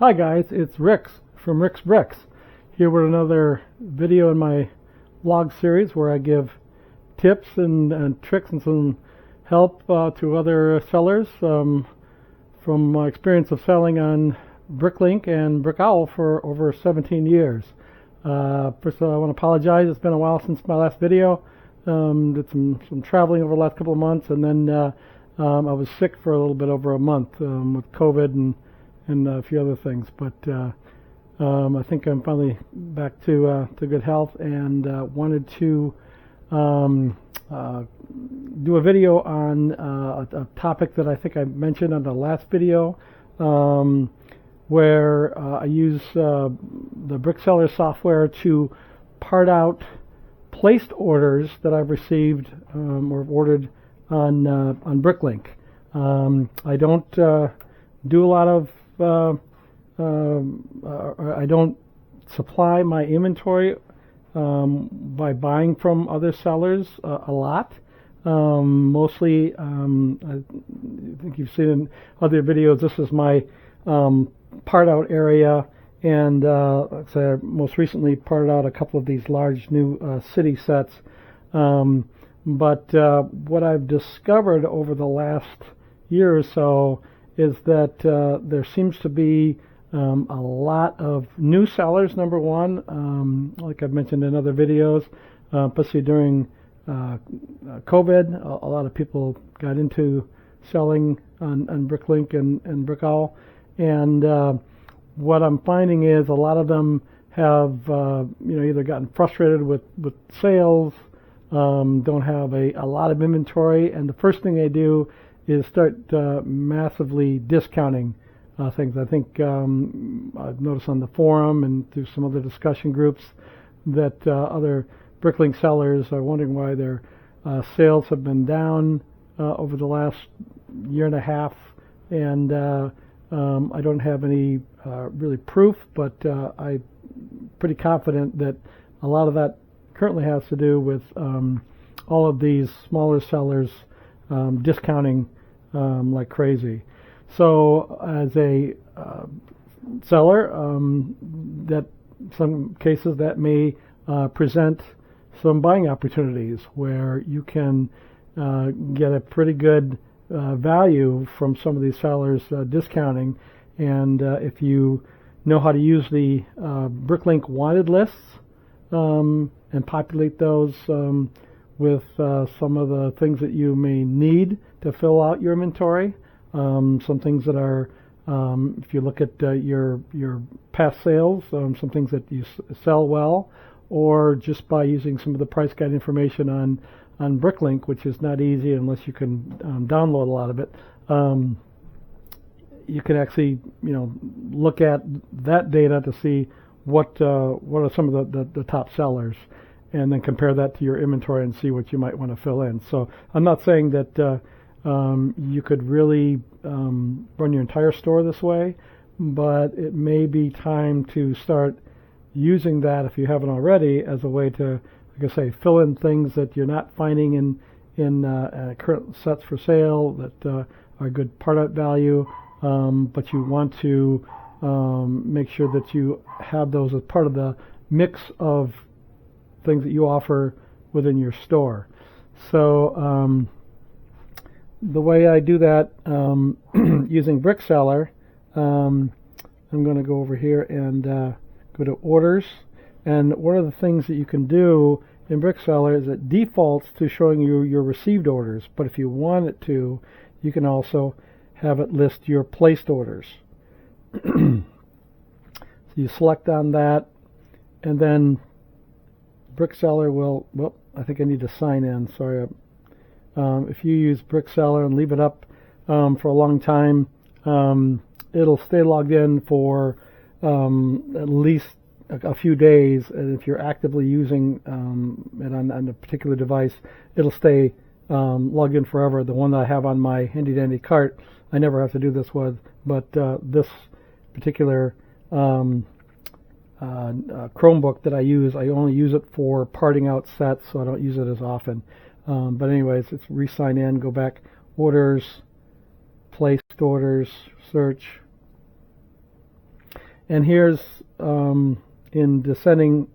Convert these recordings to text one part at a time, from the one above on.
Hi guys, it's Rick's from Rick's Bricks, here with another video in my vlog series where I give tips and tricks and some help to other sellers from my experience of selling on BrickLink and Brick Owl for over 17 years. First of all, I want to apologize. It's been a while since my last video. Did some traveling over the last couple of months, and then I was sick for a little bit over a month with COVID and a few other things, but I think I'm finally back to good health, and wanted to do a video on a topic that I think I mentioned on the last video, where I use the BrickSeller software to part out placed orders that I've received or ordered on BrickLink. I don't do a lot of I don't supply my inventory by buying from other sellers a lot. Mostly, I think you've seen in other videos, this is my part out area, and let's say I most recently parted out a couple of these large new city sets. But what I've discovered over the last year or so is that there seems to be a lot of new sellers, number one, like I've mentioned in other videos, especially during COVID. A lot of people got into selling on BrickLink and Brick Owl, and what I'm finding is a lot of them have either gotten frustrated with sales, don't have a lot of inventory, and the first thing they do is start massively discounting things. I think I've noticed on the forum and through some other discussion groups that other BrickLink sellers are wondering why their sales have been down over the last year and a half, and I don't have any really proof, but I'm pretty confident that a lot of that currently has to do with all of these smaller sellers discounting like crazy. So as a seller, that some cases that may present some buying opportunities where you can get a pretty good value from some of these sellers discounting, and if you know how to use the BrickLink wanted lists and populate those with some of the things that you may need to fill out your inventory. Some things that are, if you look at your past sales, some things that you sell well, or just by using some of the price guide information on BrickLink, which is not easy unless you can download a lot of it. You can actually, look at that data to see what are some of the top sellers, and then compare that to your inventory and see what you might want to fill in. So I'm not saying that you could really run your entire store this way, but it may be time to start using that, if you haven't already, as a way to, like I say, fill in things that you're not finding in current sets for sale that are good part out value, but you want to make sure that you have those as part of the mix of things that you offer within your store. So the way I do that using BrickSeller, I'm going to go over here and go to orders, and one of the things that you can do in BrickSeller is it defaults to showing you your received orders, but if you want it to, you can also have it list your placed orders. So you select on that, and then BrickSeller will, well, I think I need to sign in, sorry. If you use BrickSeller and leave it up for a long time, it'll stay logged in for at least a few days, and if you're actively using it on a particular device, it'll stay logged in forever. The one that I have on my handy dandy cart, I never have to do this with, but this particular Chromebook that I use, I only use it for parting out sets, so I don't use it as often. But anyways, it's re-sign in, go back, orders, placed orders, search, And here's in descending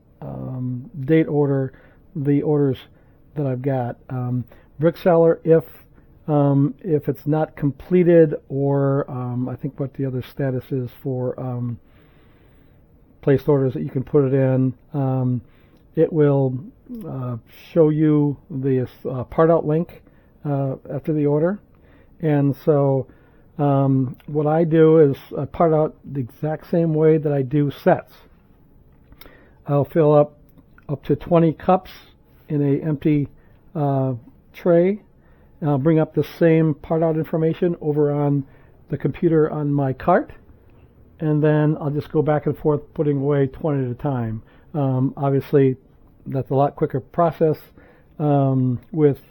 date order the orders that I've got. Brickseller, if it's not completed, or I think what the other status is for placed orders that you can put it in, it will show you the part out link after the order. And so what I do is I part out the exact same way that I do sets. I'll fill up to 20 cups in a empty tray. And I'll bring up the same part out information over on the computer on my cart, and then I'll just go back and forth putting away 20 at a time. Obviously, that's a lot quicker process with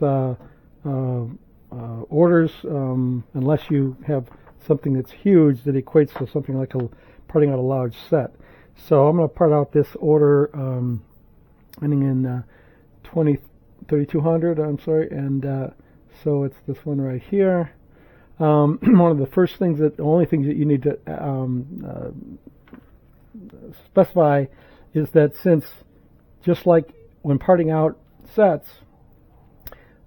orders, unless you have something that's huge that equates to something like parting out a large set. So I'm going to part out this order ending in 3200. I'm sorry, and so it's this one right here. One of the only things that you need to specify is that, since just like when parting out sets,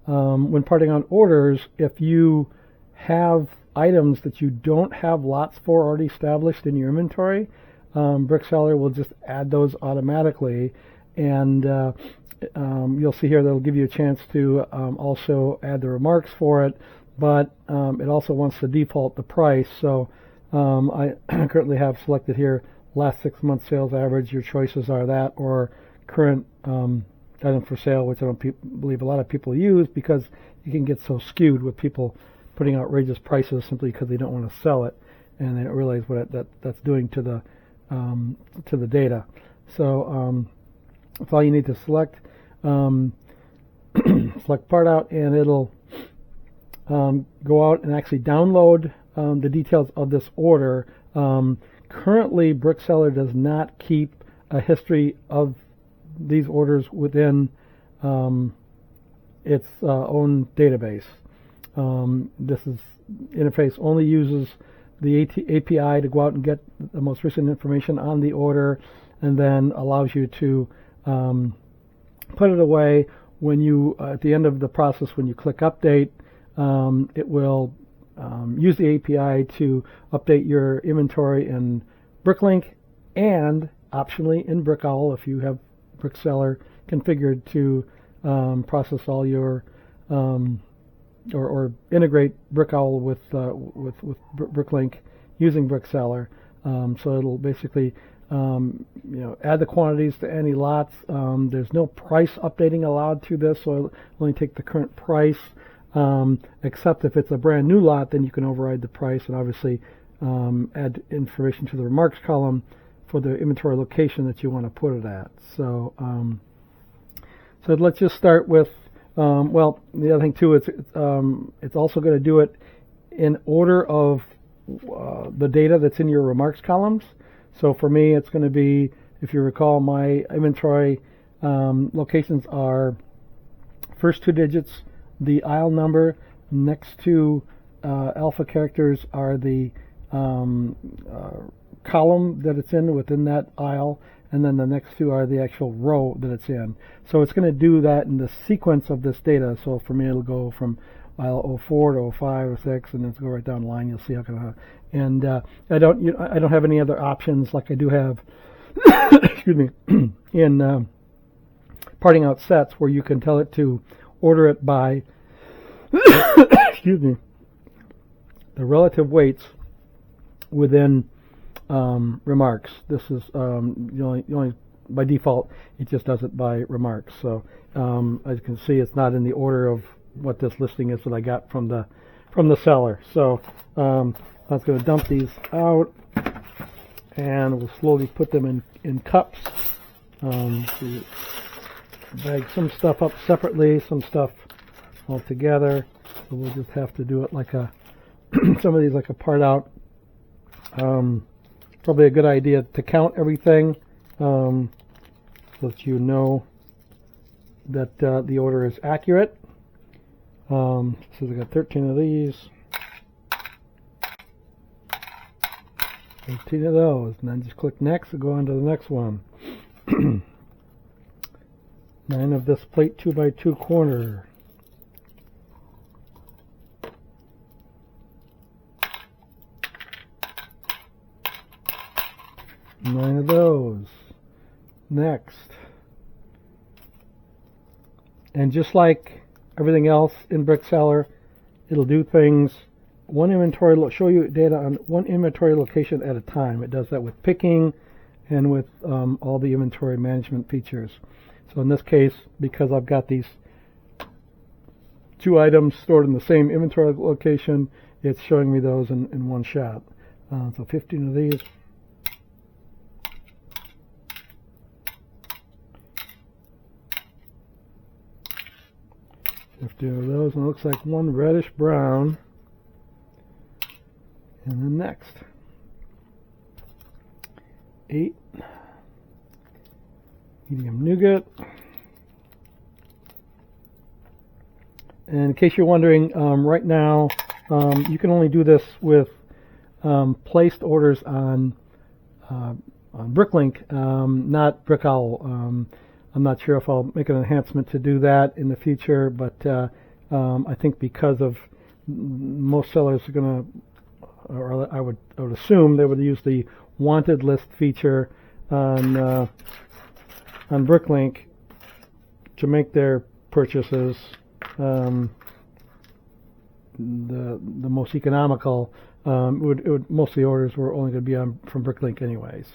when parting out orders, if you have items that you don't have lots for already established in your inventory, Brickseller will just add those automatically, and you'll see here that'll give you a chance to also add the remarks for it, but it also wants to default the price. So I currently have selected here last 6 months sales average. Your choices are that or current item for sale, which I don't believe a lot of people use, because you can get so skewed with people putting outrageous prices simply because they don't want to sell it, and they don't realize what that's doing to the data. So that's all you need to select. Select part out, and it'll go out and actually download the details of this order. Currently, Brickseller does not keep a history of these orders within its own database. This interface only uses the API to go out and get the most recent information on the order, and then allows you to put it away. When you, at the end of the process, when you click update, it will use the API to update your inventory in BrickLink, and optionally in Brick Owl if you have Brickseller configured to process all your or integrate Brick Owl with BrickLink using Brickseller. So it'll basically add the quantities to any lots. There's no price updating allowed to this, so it'll only take the current price, except if it's a brand new lot, then you can override the price and obviously add information to the remarks column for the inventory location that you want to put it at. So so let's just start with, well, the other thing too, it's also going to do it in order of the data that's in your remarks columns. So for me, it's going to be, if you recall, my inventory locations are first two digits, the aisle number, next two alpha characters are the column that it's in within that aisle, and then the next two are the actual row that it's in. So it's going to do that in the sequence of this data. So for me, it'll go from aisle 04 to 05 or 6, and then it'll go right down the line. You'll see how kind of, and I don't have any other options like I do have excuse me in parting out sets, where you can tell it to order it by excuse me, the relative weights within remarks. This is the only by default, it just does it by remarks. So as you can see, it's not in the order of what this listing is that I got from the seller. So I was going to dump these out, and we'll slowly put them in cups. Bag some stuff up separately, some stuff all together. So we'll just have to do it like a some of these like a part out. Probably a good idea to count everything so that you know that the order is accurate. So I got 13 of these. 15 of those, and then just click next and go on to the next one. 9 of this plate 2x2 corner. 9 of those. Next. And just like everything else in BrickSeller, it'll do things show you data on one inventory location at a time. It does that with picking and with all the inventory management features. So in this case, because I've got these 2 items stored in the same inventory location, it's showing me those in one shot. So 15 of these. 15 of those, and it looks like one reddish brown. And then next, 8 medium nougat. And in case you're wondering, right now you can only do this with placed orders on BrickLink, not Brick Owl. I'm not sure if I'll make an enhancement to do that in the future, but I think because of most sellers are going to, or I would assume they would use the wanted list feature on BrickLink to make their purchases the most economical. Most of the orders were only going to be from BrickLink anyways.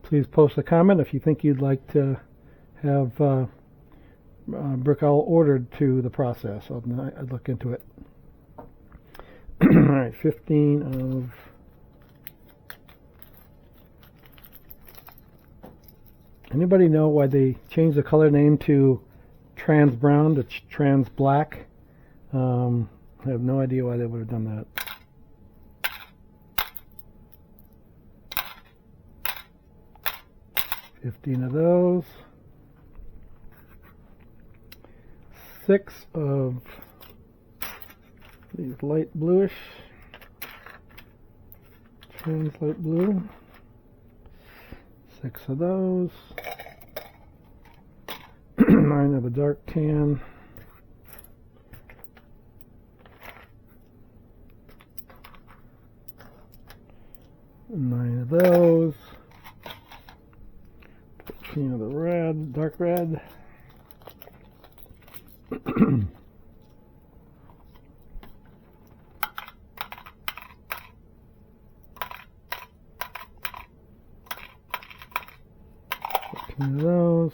Please post a comment if you think you'd like to have Brick Owl ordered to the process. I'd look into it. Alright, 15 of anybody know why they changed the color name to trans brown to trans black? I have no idea why they would have done that. 15 of those. 6 of these light bluish, trans light blue. 6 of those. 9 of the dark tan. 9 of those. 14 of the red, dark red. 14 of those.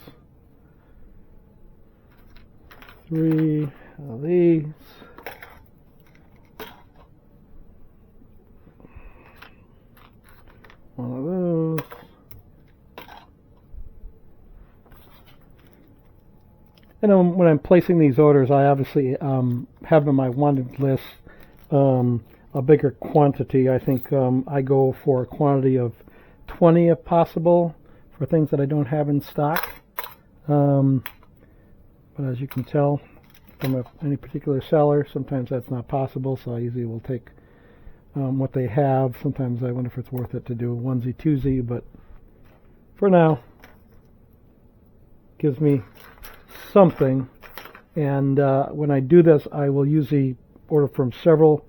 3 of these. 1 of those. And when I'm placing these orders, I obviously have in my wanted list a bigger quantity. I think I go for a quantity of 20 if possible for things that I don't have in stock. But as you can tell from any particular seller, sometimes that's not possible, so I usually will take what they have. Sometimes I wonder if it's worth it to do a onesie twosie, but for now, gives me something. And when I do this, I will usually order from several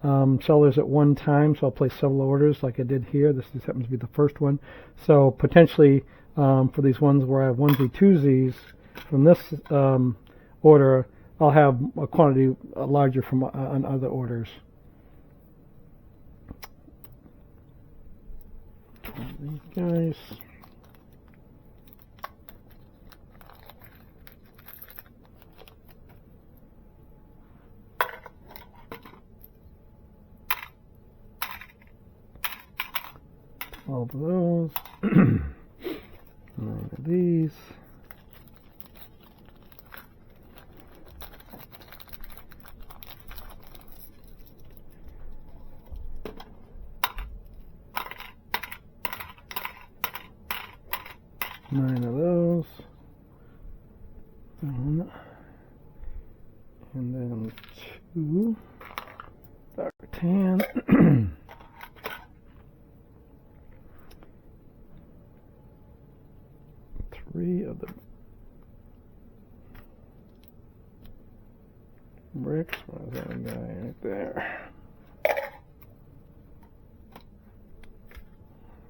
sellers at one time, so I'll place several orders like I did here. This happens to be the first one. So potentially for these ones where I have onesie twosies from this order, I'll have a quantity larger from on other orders. These guys. All of those. 9 of these. Nine of those. And then 2 dark tan. bricks. Where's that guy right there?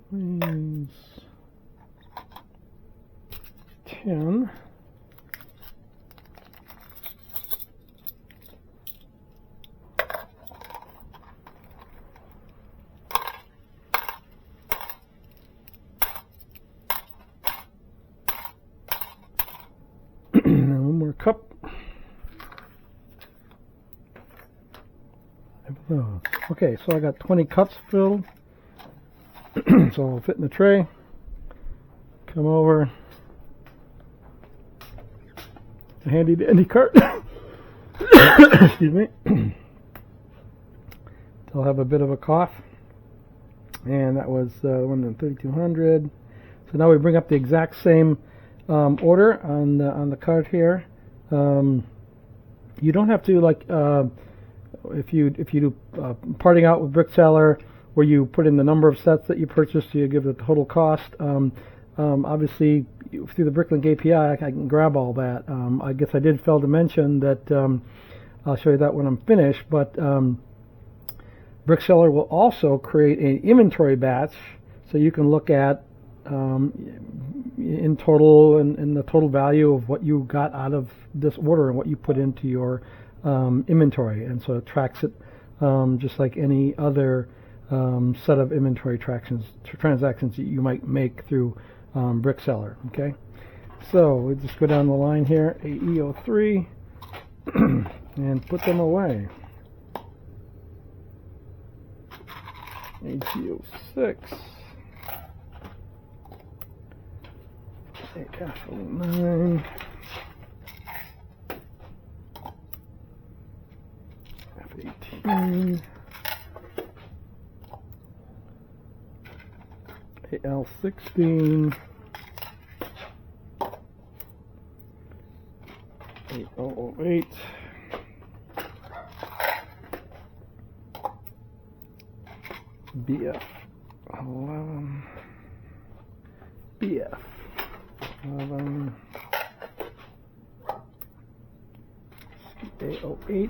Please. 10. And one more cup. Okay, so I got 20 cups filled. So it'll fit in the tray. Come over. A handy dandy cart. Excuse me. I'll have a bit of a cough. And that was one of 3,200. So now we bring up the exact same order on the card here. You don't have to, like, if you do parting out with Brick Seller, where you put in the number of sets that you purchased, you give the total cost. Obviously, through the BrickLink API, I can grab all that. I guess I did fail to mention that. I'll show you that when I'm finished. But Brick Seller will also create an inventory batch, so you can look at in total and the total value of what you got out of this order and what you put into your inventory. And so it tracks it just like any other set of inventory transactions that you might make through Brick Seller. Okay, so we just go down the line here, AE03, and put them away. AG06, AF09, F18, AL16, 8008, BF11, BF11, A08,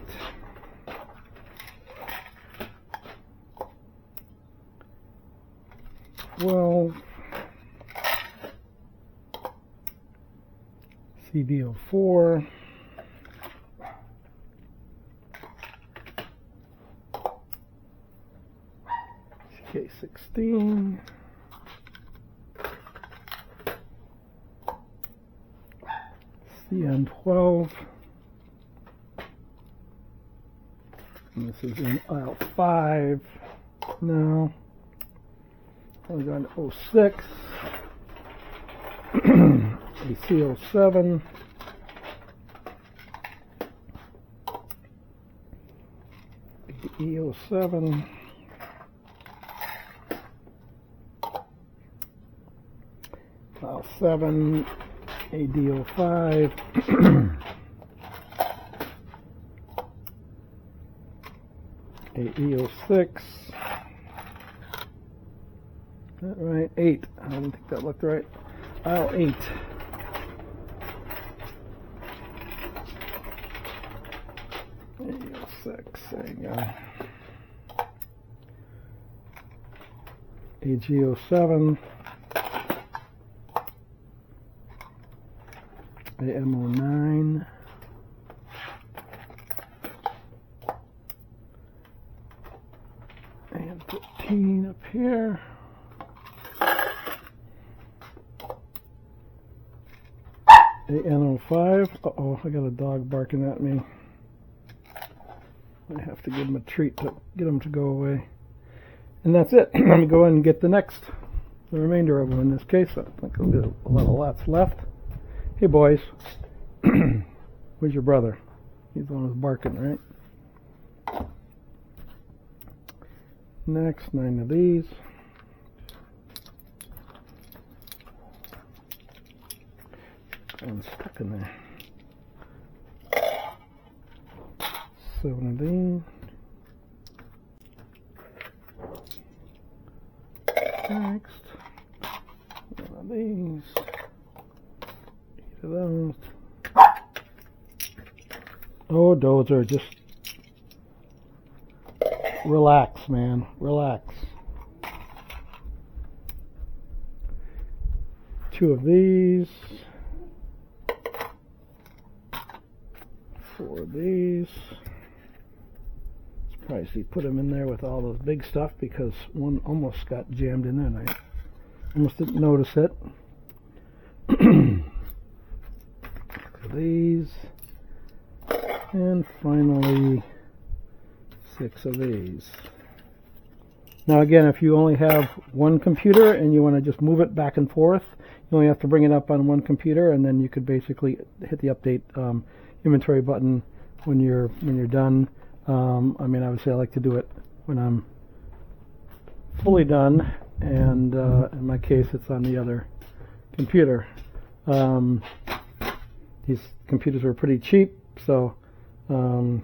CB04, CK16, CN12, and this is in aisle 5 now. We're going to 06, AC07, AE07, file 7, AD05, AE06. Is that right? 8. I didn't think that looked right. Aisle 8. AE06. There you go. AG07. AM09. And 15 up here. AN05. Uh-oh, I got a dog barking at me. I have to give him a treat to get him to go away. And that's it. Let me go in and get the remainder of them in this case. I think there'll be a lot of lots left. Hey boys, where's your brother? He's the one who's barking, right? Next, 9 of these. I'm stuck in there. 7 of these. Next, 1 of these. 8 of those. Oh, those are just relax, man, relax. 2 of these, 4 of these. Probably put them in there with all those big stuff because one almost got jammed in there and I almost didn't notice it. These, and finally 6 of these. Now again, if you only have one computer and you want to just move it back and forth, you only have to bring it up on one computer, and then you could basically hit the update inventory button when you're done. I mean, obviously I like to do it when I'm fully done, and in my case it's on the other computer. These computers were pretty cheap, so I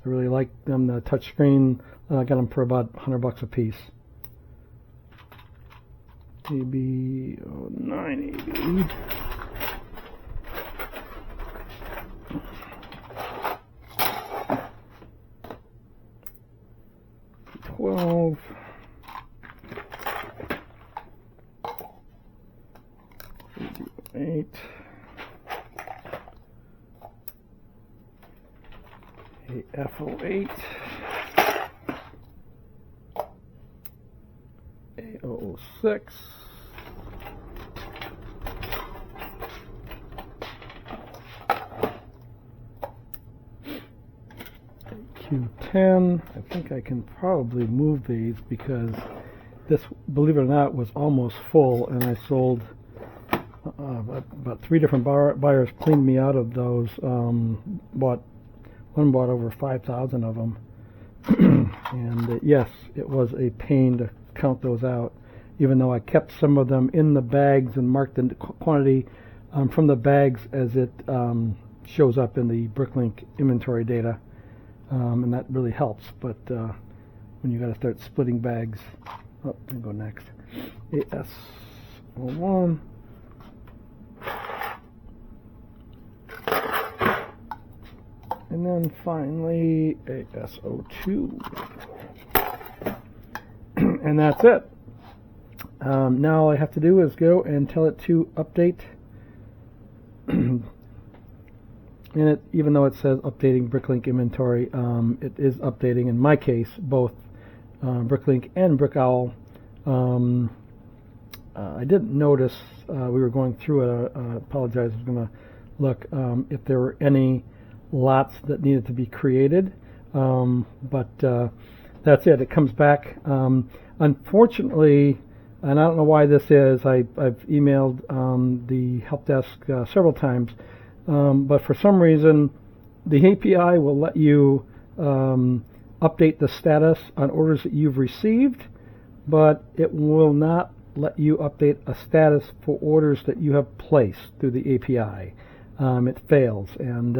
really like them. The touch screen, I got them for about $100 a piece. AB 0980. $12. $8. AF08. A006. Q10. I think I can probably move these because this, believe it or not, was almost full, and I sold about 3 different buyers cleaned me out of those. One bought over 5,000 of them, and yes, it was a pain to count those out, even though I kept some of them in the bags and marked the quantity from the bags as it shows up in the BrickLink inventory data, and that really helps. But when you got to start splitting bags, oh, let me go next. AS01. And then finally AS02. And that's it. Now all I have to do is go and tell it to update. And it, even though it says updating BrickLink inventory, it is updating, in my case, both BrickLink and Brick Owl. I didn't notice, we were going through it, I apologize, I was going to look if there were any lots that needed to be created, but that's it. It comes back. Unfortunately, and I don't know why this is, I've emailed the help desk several times, but for some reason the API will let you update the status on orders that you've received, but it will not let you update a status for orders that you have placed through the API. It fails, and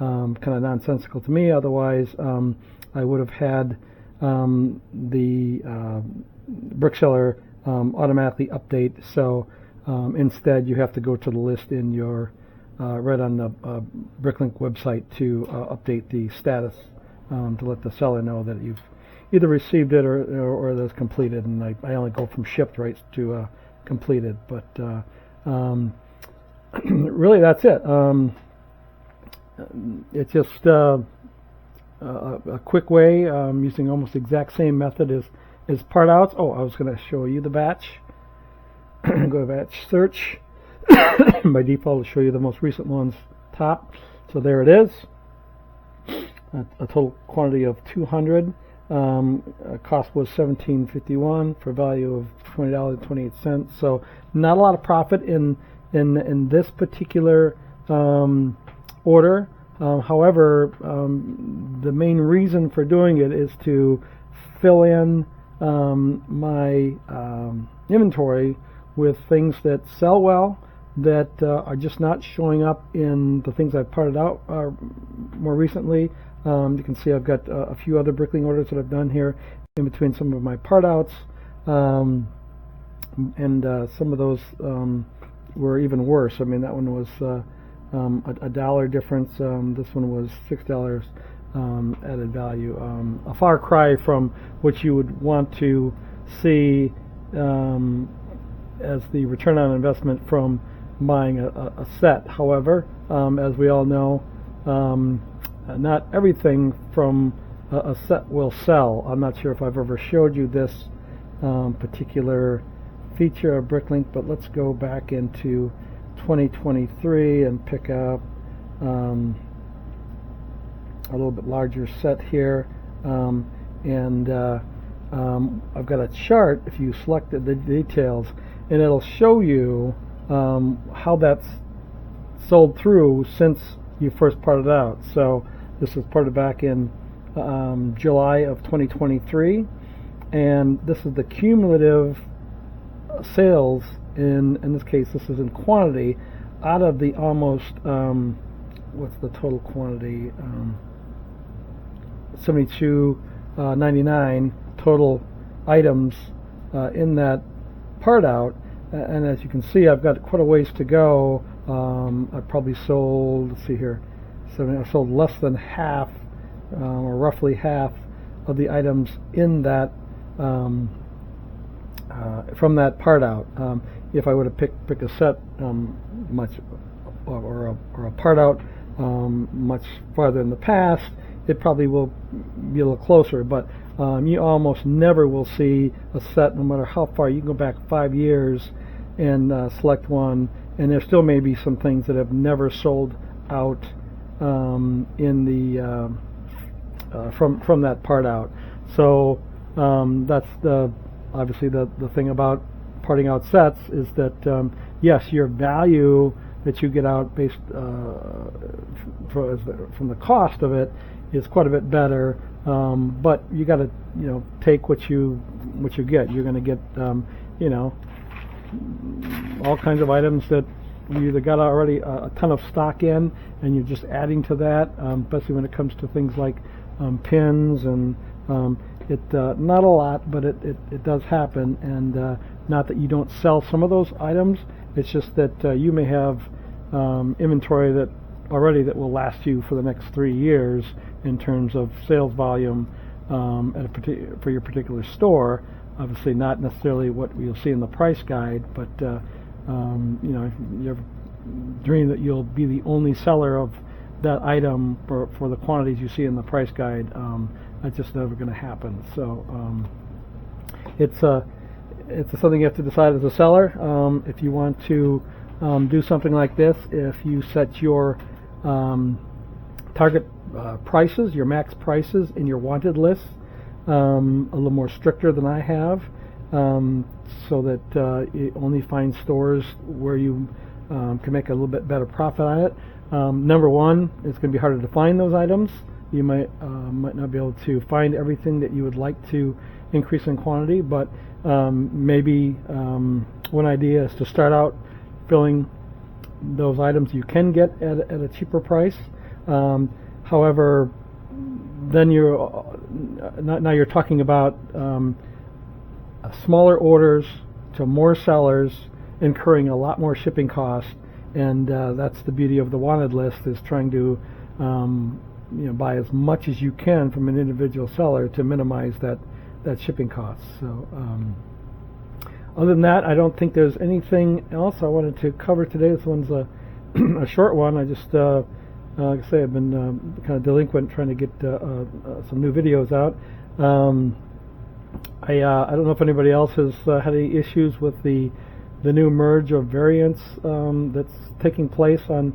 kind of nonsensical to me. Otherwise, I would have had the Brickseller automatically update. So instead, you have to go to the list in your right on the BrickLink website to update the status to let the seller know that you've either received it or that it's completed. And I only go from shipped right to completed. But really, that's it. It's just a quick way, using almost the exact same method as part outs. Oh, I was going to show you the batch. Go to batch search. By default, it'll show you the most recent ones top. So there it is. A total quantity of 200. Cost was $17.51 for a value of $20.28. So not a lot of profit in this particular order. However, the main reason for doing it is to fill in my inventory with things that sell well, that are just not showing up in the things I've parted out more recently. You can see I've got a few other BrickLink orders that I've done here in between some of my part outs, and some of those were even worse. I mean, that one was $1 difference. This one was $6 added value. A far cry from what you would want to see as the return on investment from buying a set. However, as we all know, not everything from a set will sell. I'm not sure if I've ever showed you this particular feature of BrickLink, but let's go back into 2023 and pick up a little bit larger set here, and I've got a chart if you selected the details, and it'll show you how that's sold through since you first parted out. So this was parted back in July of 2023, and this is the cumulative sales in this case. This is in quantity out of the almost what's the total quantity, 72.99 total items in that part out, and as you can see, I've got quite a ways to go. I probably sold, let's see here, I sold less than half, or roughly half of the items in that from that part out. If I would have picked a set much or a part out much farther in the past, it probably will be a little closer. But you almost never will see a set, no matter how far. You can go back 5 years and select one, and there still may be some things that have never sold out in the from that part out. So that's obviously the thing about parting out sets is that yes, your value that you get out based from the cost of it is quite a bit better, but you got to take what you get. You're going to get all kinds of items that you either got already a ton of stock in, and you're just adding to that, especially when it comes to things like pins and not a lot, but it does happen. And not that you don't sell some of those items, it's just that you may have inventory that will last you for the next 3 years in terms of sales volume for your particular store. Obviously not necessarily what you'll see in the price guide, but you ever dream that you'll be the only seller of that item for the quantities you see in the price guide. That's just never going to happen. So it's something you have to decide as a seller. If you want to do something like this, if you set your target prices, your max prices in your wanted list a little more stricter than I have, so that you only find stores where you can make a little bit better profit on it. Number one, it's going to be harder to find those items. You might not be able to find everything that you would like to increase in quantity, but maybe one idea is to start out filling those items you can get at a cheaper price. However, then now you're talking about smaller orders to more sellers, incurring a lot more shipping costs, and that's the beauty of the wanted list, is trying to buy as much as you can from an individual seller to minimize that shipping cost. So other than that, I don't think there's anything else I wanted to cover today. This one's a short one. I just like I say, I've been kind of delinquent trying to get some new videos out. I don't know if anybody else has had any issues with the new merge of variants that's taking place on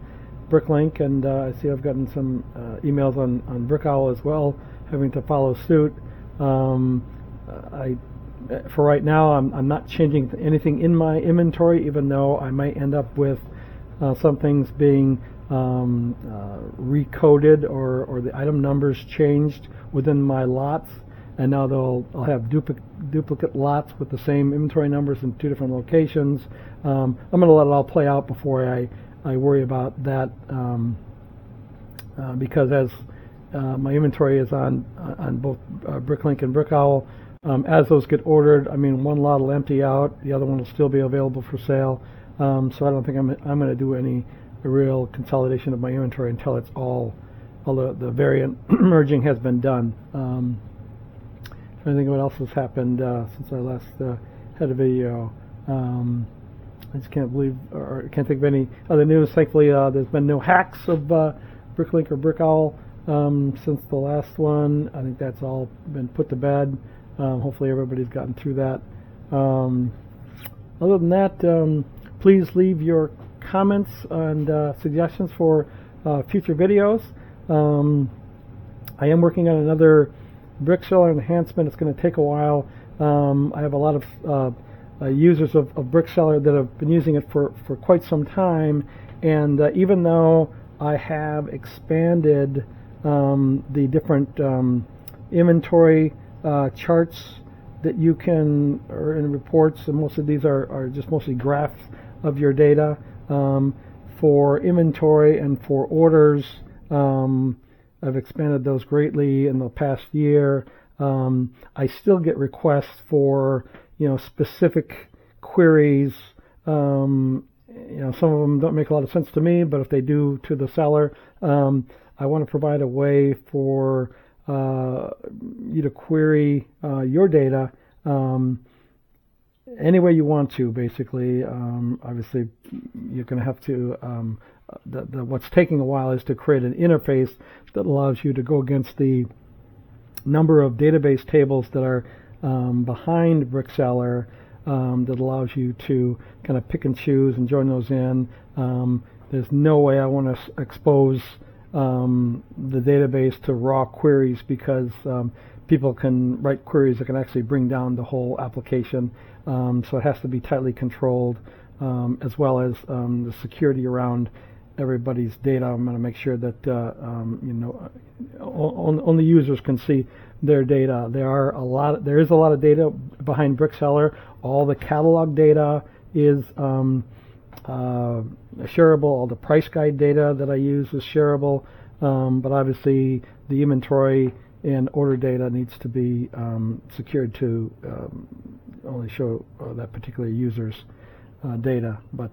BrickLink, and I see I've gotten some emails on Brick Owl as well, having to follow suit. For right now, I'm not changing anything in my inventory, even though I might end up with some things being recoded or the item numbers changed within my lots, and now I'll have duplicate lots with the same inventory numbers in 2 different locations. I'm going to let it all play out before I worry about that, because as my inventory is on both BrickLink and Brick Owl, as those get ordered, I mean, one lot will empty out, the other one will still be available for sale. So I don't think I'm going to do any real consolidation of my inventory until it's all all the variant merging has been done. Trying to think of what else has happened since I last had a video. I just can't believe, or can't think of any other news. Thankfully, there's been no hacks of BrickLink or Brick Owl since the last one. I think that's all been put to bed. Hopefully everybody's gotten through that. Other than that, please leave your comments and suggestions for future videos. I am working on another brick seller enhancement. It's going to take a while. I have a lot of users of BrickSeller that have been using it for quite some time, and even though I have expanded the different inventory charts that you can, or in reports, and most of these are just mostly graphs of your data for inventory and for orders. I've expanded those greatly in the past year. I still get requests for specific queries. Some of them don't make a lot of sense to me, but if they do to the seller, I want to provide a way for you to query your data any way you want to, basically. Obviously, you're going to have to, what's taking a while is to create an interface that allows you to go against the number of database tables that are behind BrickSeller, that allows you to kind of pick and choose and join those in. There's no way I want to expose the database to raw queries, because people can write queries that can actually bring down the whole application. So it has to be tightly controlled, as well as the security around everybody's data. I'm going to make sure that only users can see their data. There is a lot of data behind BrickSeller. All the catalog data is shareable. All the price guide data that I use is shareable. But obviously, the inventory and order data needs to be secured to only show that particular user's data. But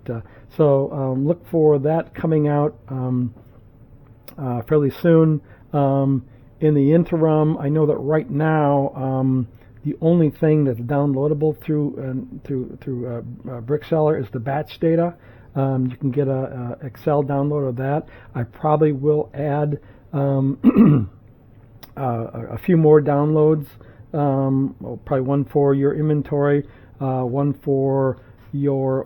so look for that coming out fairly soon. In the interim, I know that right now the only thing that's downloadable through BrickSeller is the batch data. You can get a Excel download of that. I probably will add a few more downloads. Probably one for your inventory, one for your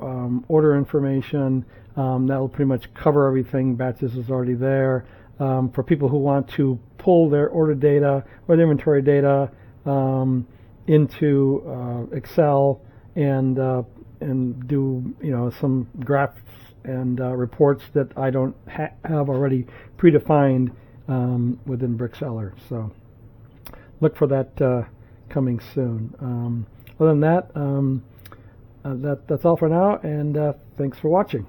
order information. That'll pretty much cover everything. Batches is already there. For people who want to pull their order data or their inventory data into Excel and do some graphs and reports that I don't have already predefined within BrickSeller. So look for that coming soon. Other than that, that's all for now, and thanks for watching.